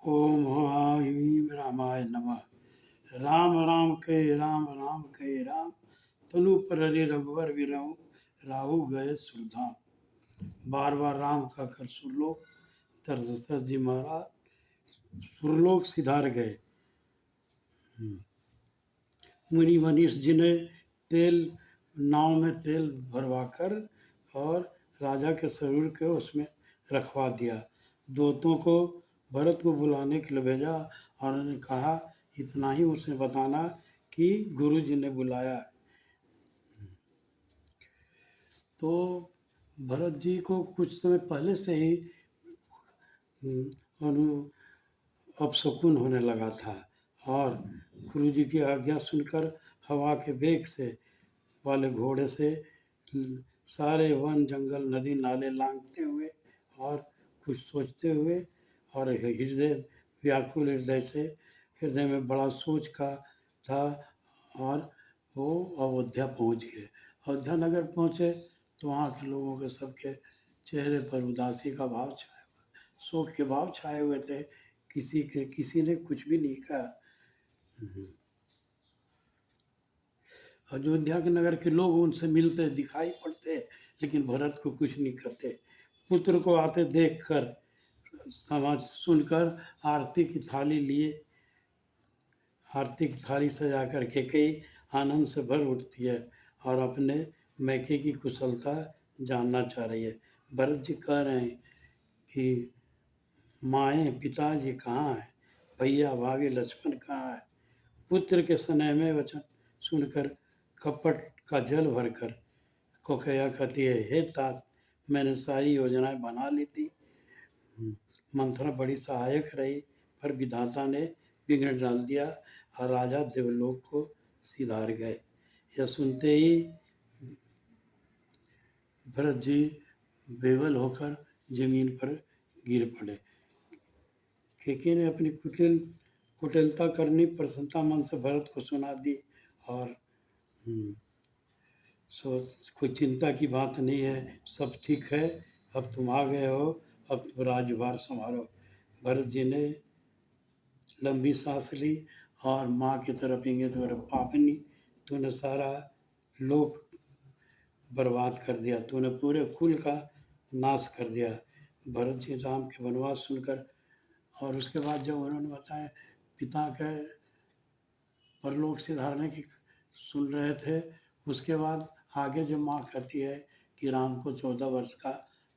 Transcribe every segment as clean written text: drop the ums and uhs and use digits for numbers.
ओम ह्रीं रामाय नमः। राम राम कहे राम, राम कहे राम। तनु पर हरे रघुवर विरहु, राहु गए सुरधाम। बार बार राम का कर सुरलोक, दशरथ जी महाराज सुरलोक सिधार गए। मुनि मनीष जी ने तेल नाव में तेल भरवाकर और राजा के शरीर के उसमें रखवा दिया। दूतों को भरत को बुलाने के लिए भेजा और उन्होंने कहा इतना ही उसे बताना कि गुरु जी ने बुलाया। तो भरत जी को कुछ समय पहले से ही अपशकुन होने लगा था और गुरु जी की आज्ञा सुनकर हवा के वेग से वाले घोड़े से सारे वन जंगल नदी नाले लांघते हुए और कुछ सोचते हुए और हृदय व्याकुल हृदय से हृदय में बड़ा सोच का था और वो अयोध्या पहुंच गए। अयोध्या नगर पहुंचे तो वहाँ के लोगों के सबके चेहरे पर उदासी का भाव छाया हुआ, शोक के भाव छाए हुए थे। किसी ने कुछ भी नहीं कहा। अयोध्या के नगर के लोग उनसे मिलते दिखाई पड़ते लेकिन भरत को कुछ नहीं करते। पुत्र को आते देखकर समाज सुनकर आरती की थाली लिए, आरती की थाली सजा करके कई आनंद से भर उठती है और अपने मैके की कुशलता जानना चाह रही है। भरत जी कह रहे हैं कि माएँ पिताजी कहाँ हैं, भैया भाभी लक्ष्मण कहाँ है। पुत्र के स्नेह में वचन सुनकर कपट का जल भरकर कौकेया कहती है, हे तात मैंने सारी योजनाएं बना ली थी। मंथरा बड़ी सहायक रही पर विधाता ने विघ्न डाल दिया और राजा देवलोक को सिधार गए। यह सुनते ही भरत जी बेवल होकर जमीन पर गिर पड़े। केके ने अपनी कुटिलता करनी प्रसन्नता मन से भरत को सुना दी और कोई चिंता की बात नहीं है, सब ठीक है, अब तुम आ गए हो, अब तुम राजभार संभालो। भरत जी ने लंबी सांस ली और माँ की तरफ इंगित कर, पापनी तूने सारा लोक बर्बाद कर दिया, तूने पूरे कुल का नाश कर दिया। भरत जी राम के वनवास सुनकर और उसके बाद जब उन्होंने बताया पिता के परलोक सिधारने की सुन रहे थे, उसके बाद आगे जब माँ कहती है कि राम को 14 वर्ष का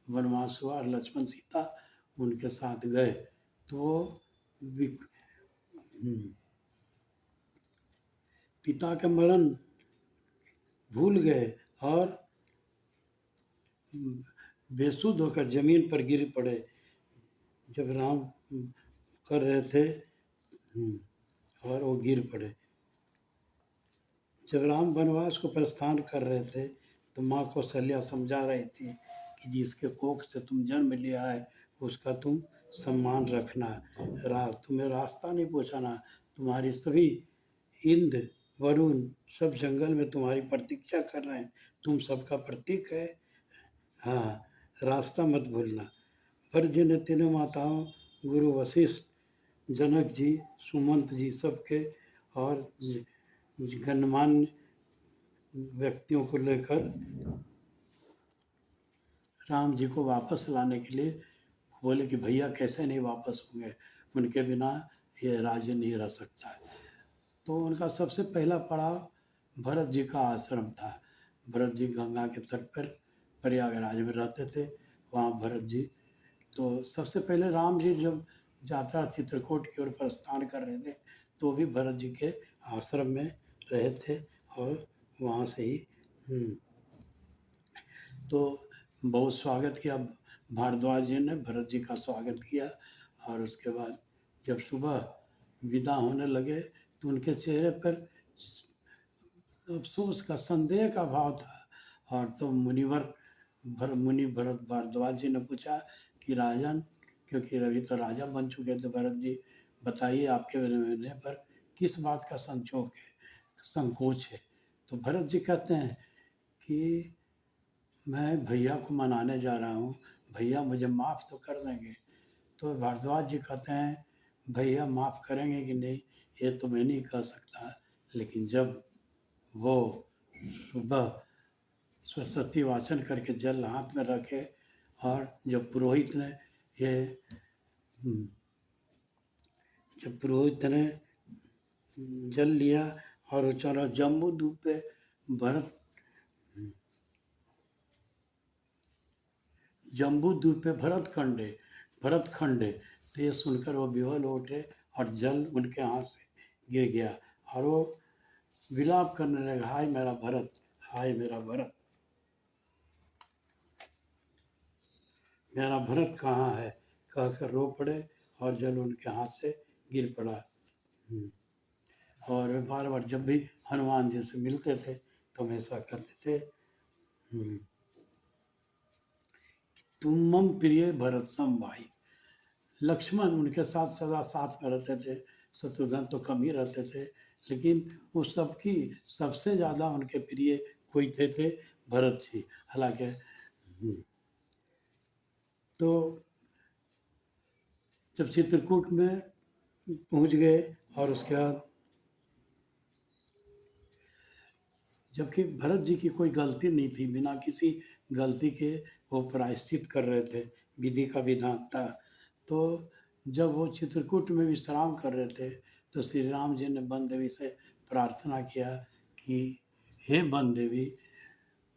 वनवास हुआ और लक्ष्मण सीता उनके साथ गए तो पिता का मरण भूल गए और बेसुध होकर जमीन पर गिर पड़े। जब राम कर रहे थे और वो गिर पड़े। जब राम वनवास को प्रस्थान कर रहे थे तो माँ कौशल्या समझा रही थी कि जिसके कोख से तुम जन्म लिया है उसका तुम सम्मान रखना, तुम्हें रास्ता नहीं पहुँचाना। तुम्हारी सभी इंद्र वरुण सब जंगल में तुम्हारी प्रतीक्षा कर रहे हैं, तुम सबका प्रतीक है। हाँ, रास्ता मत भूलना। भरत जी ने तीनों माताओं गुरु वशिष्ठ, जनक जी, सुमंत जी सबके और गणमान्य व्यक्तियों को लेकर राम जी को वापस लाने के लिए बोले कि भैया कैसे नहीं वापस होंगे, उनके बिना ये राज्य नहीं रह सकता है। तो उनका सबसे पहला पड़ाव भरत जी का आश्रम था। भरत जी गंगा के तट पर प्रयागराज में रहते थे, वहाँ भरत जी तो सबसे पहले राम जी जब यात्रा चित्रकूट की ओर प्रस्थान कर रहे थे तो भी भरत जी के आश्रम में रहे थे और वहाँ से ही तो बहुत स्वागत किया। भारद्वाज जी ने भरत जी का स्वागत किया और उसके बाद जब सुबह विदा होने लगे तो उनके चेहरे पर अफसोस का संदेह का भाव था। और तो मुनि भरत भारद्वाज जी ने पूछा कि राजन, क्योंकि अभी तो राजा बन चुके थे भरत जी, बताइए आपके रहने पर किस बात का संकोच है। तो भरत जी कहते हैं कि मैं भैया को मनाने जा रहा हूँ, भैया मुझे माफ़ तो कर देंगे। तो भारद्वाज जी कहते हैं भैया माफ़ करेंगे कि नहीं ये तो मैं नहीं कह सकता, लेकिन जब वो सुबह सरस्वती वाचन करके जल हाथ में रखे और जब पुरोहित ने ये जब पुरोहित ने जल लिया और वो चला जम्बू द्वीप पे भरत जम्बू द्वीप पे भरत खंडे तो ये सुनकर वो विवल हो उठे और जल उनके हाथ से गिर गया और वो विलाप करने लगा, हाय मेरा भरत, हाय मेरा भरत, मेरा भरत कहाँ है, कहकर रो पड़े और जल उनके हाथ से गिर पड़ा। और वे बार बार जब भी हनुमान जी से मिलते थे तो हमेशा कहते थे, तुम मम प्रिय भरत सम भाई। लक्ष्मण उनके साथ सदा साथ में रहते थे, शत्रुघ्न तो कम ही रहते थे, लेकिन वो सबकी सबसे ज़्यादा उनके प्रिय कोई थे भरत जी। हालांकि तो जब चित्रकूट में पहुंच गए और उसके बाद जबकि भरत जी की कोई गलती नहीं थी, बिना किसी गलती के वो प्रायश्चित कर रहे थे, विधि का विधान था। तो जब वो चित्रकूट में विश्राम कर रहे थे तो श्री राम जी ने वन देवी से प्रार्थना किया कि हे वन देवी,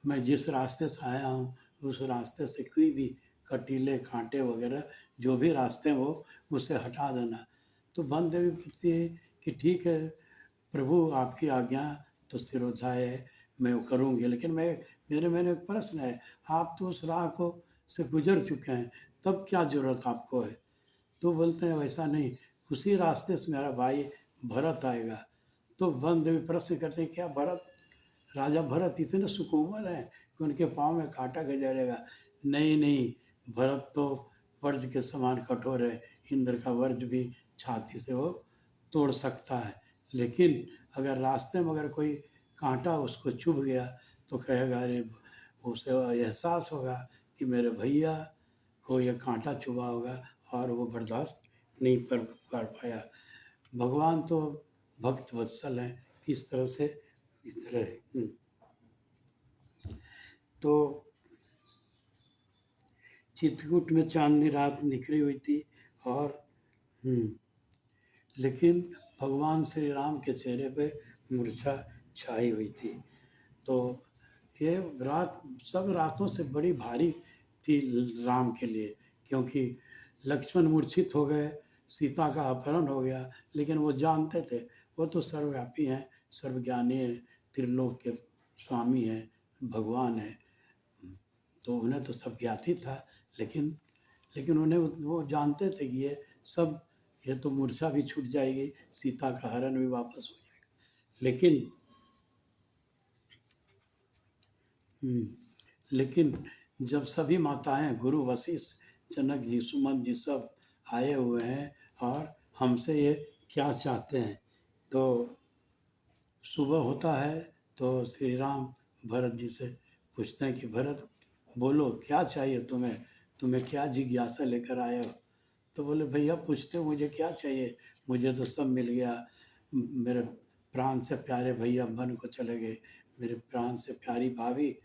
मैं जिस रास्ते से आया हूँ उस रास्ते से कोई भी कटीले कांटे वगैरह जो भी रास्ते हो उसे हटा देना। तो वन देवी पूछती है कि ठीक है प्रभु, आपकी आज्ञा तो सिरोधाय है, मैं वो करूँगी, लेकिन मेरे मैंने एक प्रश्न है, आप तो उस राह को से गुजर चुके हैं, तब क्या जरूरत आपको है? तो बोलते हैं वैसा नहीं, उसी रास्ते से मेरा भाई भरत आएगा। तो वन देवी प्रश्न करते हैं, क्या भरत, राजा भरत इतने सुकोमल हैं कि उनके पाँव में कांटा गुजरेगा? नहीं नहीं, भरत तो वज्र के समान कठोर है, इंद्र का वज्र भी छाती से वो तोड़ सकता है, लेकिन अगर रास्ते में अगर कोई कांटा उसको चुभ गया तो कहेगा, अरे उसे एहसास होगा कि मेरे भैया को ये कांटा चुभा होगा और वो बर्दाश्त नहीं कर पाया। भगवान तो भक्त वत्सल हैं, इस तरह से इस तरह तो चित्रकूट में चांदनी रात निकली हुई थी और लेकिन भगवान श्री राम के चेहरे पे मूर्छा छाई हुई थी। तो ये रात सब रातों से बड़ी भारी थी राम के लिए, क्योंकि लक्ष्मण मूर्छित हो गए, सीता का अपहरण हो गया, लेकिन वो जानते थे वो तो सर्वव्यापी हैं, सर्वज्ञानी हैं, त्रिलोक के स्वामी हैं, भगवान हैं, तो उन्हें तो सब ज्ञात ही था, लेकिन लेकिन उन्हें वो जानते थे कि ये सब, ये तो मूर्छा भी छूट जाएगी, सीता का हरण भी वापस हो जाएगा, लेकिन जब सभी माताएं, गुरु वशिष्ठ, जनक जी, सुमन जी सब आए हुए हैं और हमसे ये क्या चाहते हैं, तो सुबह होता है तो श्री राम भरत जी से पूछते हैं कि भरत बोलो क्या चाहिए तुम्हें, तुम्हें क्या जिज्ञासा लेकर आए हो? तो बोले भैया पूछते हो मुझे क्या चाहिए, मुझे तो सब मिल गया, मेरे प्राण से प्यारे भैया वन को चले गए, मेरे प्राण से प्यारी भाभी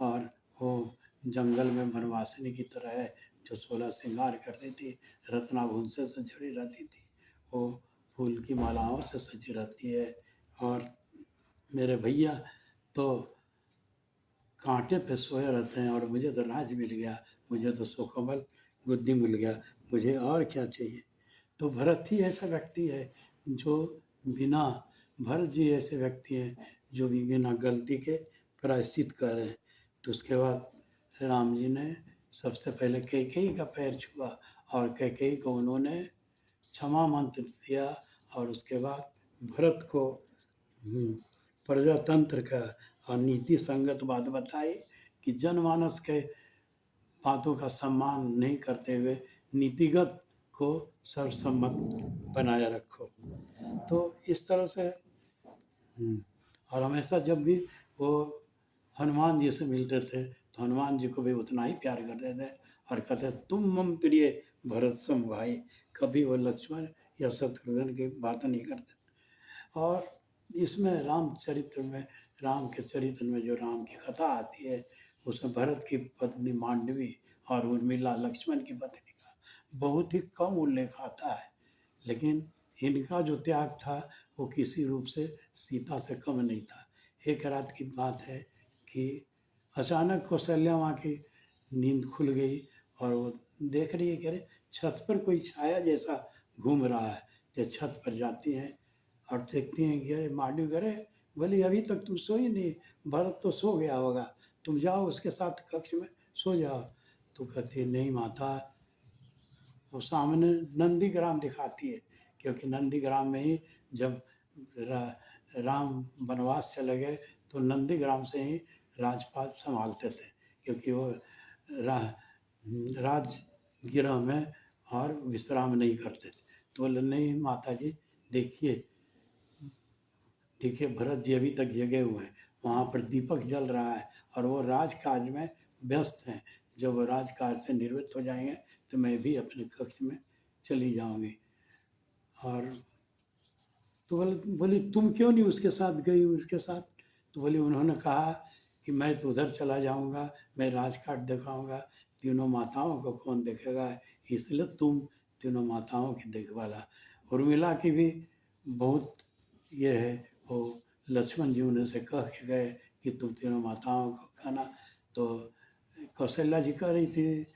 और वो जंगल में वनवासिनी की तरह है जो 16 श्रृंगार करती थी, रत्नाभूषण से जुड़ी रहती थी, वो फूल की मालाओं से सजी रहती है, और मेरे भैया तो कांटे पे सोए रहते हैं और मुझे तो राज मिल गया, मुझे तो सुखमल बुद्धि मिल गया, मुझे और क्या चाहिए? तो भरत ही ऐसा व्यक्ति है जो बिना भरत जी ऐसे व्यक्ति हैं जो भी बिना गलती के प्रायश्चित कर रहे हैं। तो उसके बाद राम जी ने सबसे पहले कैकेयी का पैर छुआ और कैकेयी को उन्होंने क्षमा मंत्र दिया, और उसके बाद भरत को प्रजातंत्र का और नीति संगत बात बताई कि जनमानस के बातों का सम्मान नहीं करते हुए नीतिगत को सर्वसम्मत बनाए रखो। तो इस तरह से और हमेशा जब भी वो हनुमान जी से मिलते थे तो हनुमान जी को भी उतना ही प्यार करते थे और कहते तुम मम प्रिय भरत सम भाई। कभी वो लक्ष्मण या शत्रुघ्न की बात नहीं करते। और इसमें रामचरित्र में, राम के चरित्र में जो राम की कथा आती है, उसमें भरत की पत्नी मांडवी और उर्मिला लक्ष्मण की पत्नी का बहुत ही कम उल्लेख आता है। लेकिन इनका जो त्याग था वो किसी रूप से सीता से कम नहीं था। एक रात की बात है कि अचानक कौशल्या माँ की नींद खुल गई और वो देख रही है कि अरे छत पर कोई छाया जैसा घूम रहा है। ये छत पर जाती हैं और देखती हैं कि अरे मांडवी, अरे बोली अभी तक तुम सोई नहीं, भरत तो सो गया होगा, तुम जाओ उसके साथ कक्ष में सो जाओ। तो कहती है नहीं माता, वो सामने नंदीग्राम दिखाती है, क्योंकि नंदीग्राम में ही जब राम वनवास चले गए तो नंदीग्राम से ही राजपाट संभालते थे, क्योंकि वो रा, राजगृह में और विश्राम नहीं करते थे। तो बोले नहीं माता जी, देखिए देखिए भरत जी अभी तक जगे हुए हैं, वहाँ पर दीपक जल रहा है और वो राजकाज में व्यस्त हैं। जब वो राजकाज से निवृत्त हो जाएंगे तो मैं भी अपने कक्ष में चली जाऊंगी। और तो बोली तुम क्यों नहीं उसके साथ गई उसके साथ? तो बोली उन्होंने कहा कि मैं तो उधर चला जाऊंगा, मैं राजकाट दिखाऊंगा, तीनों माताओं को कौन देखेगा, इसलिए तुम तीनों माताओं की देखभाल। उर्मिला की भी बहुत ये है, वो लक्ष्मण जी उन्हें से कह के गए कि तुम तीनों माताओं को खाना। तो कौशल्या जी कह रही थी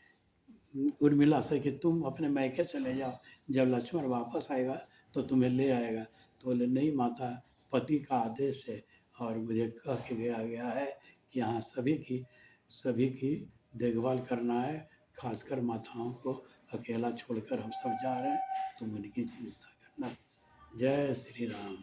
उर्मिला से कि तुम अपने मैके चले जाओ, जब लक्ष्मण वापस आएगा तो तुम्हें ले आएगा। तो बोले नहीं माता, पति का आदेश है और मुझे कह के गया गया है कि यहाँ सभी की देखभाल करना है, खासकर माताओं को अकेला छोड़कर हम सब जा रहे हैं, तुम उनकी चिंता करना। जय श्री राम।